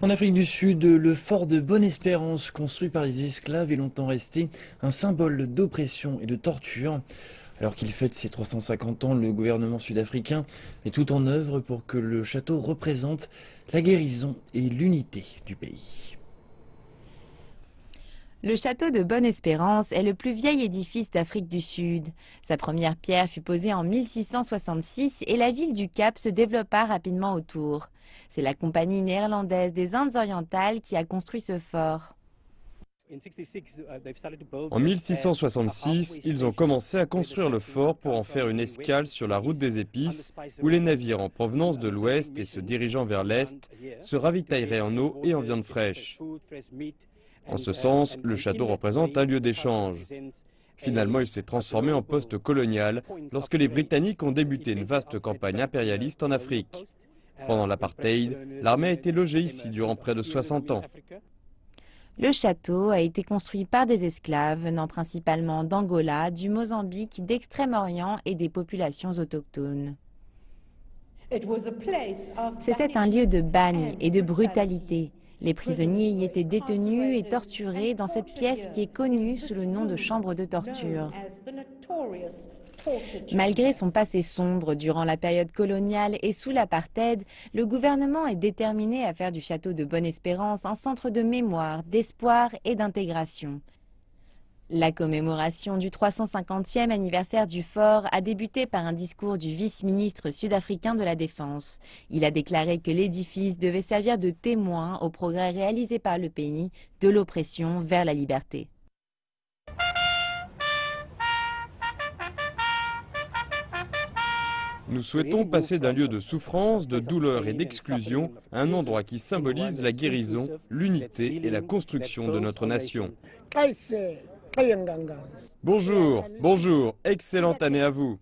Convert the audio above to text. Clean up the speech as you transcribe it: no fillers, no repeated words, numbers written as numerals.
En Afrique du Sud, le fort de Bonne-Espérance, construit par les esclaves, est longtemps resté un symbole d'oppression et de torture. Alors qu'il fête ses 350 ans, le gouvernement sud-africain met tout en œuvre pour que le château représente la guérison et l'unité du pays. Le château de Bonne-Espérance est le plus vieil édifice d'Afrique du Sud. Sa première pierre fut posée en 1666 et la ville du Cap se développa rapidement autour. C'est la compagnie néerlandaise des Indes orientales qui a construit ce fort. En 1666, ils ont commencé à construire le fort pour en faire une escale sur la route des épices, où les navires en provenance de l'ouest et se dirigeant vers l'est se ravitailleraient en eau et en viande fraîche. En ce sens, le château représente un lieu d'échange. Finalement, il s'est transformé en poste colonial lorsque les Britanniques ont débuté une vaste campagne impérialiste en Afrique. Pendant l'apartheid, l'armée a été logée ici durant près de 60 ans. Le château a été construit par des esclaves venant principalement d'Angola, du Mozambique, d'Extrême-Orient et des populations autochtones. C'était un lieu de bagne et de brutalité. Les prisonniers y étaient détenus et torturés dans cette pièce qui est connue sous le nom de chambre de torture. Malgré son passé sombre durant la période coloniale et sous l'apartheid, le gouvernement est déterminé à faire du château de Bonne-Espérance un centre de mémoire, d'espoir et d'intégration. La commémoration du 350e anniversaire du fort a débuté par un discours du vice-ministre sud-africain de la Défense. Il a déclaré que l'édifice devait servir de témoin aux progrès réalisés par le pays, de l'oppression vers la liberté. Nous souhaitons passer d'un lieu de souffrance, de douleur et d'exclusion à un endroit qui symbolise la guérison, l'unité et la construction de notre nation. Bonjour, bonjour, excellente année à vous.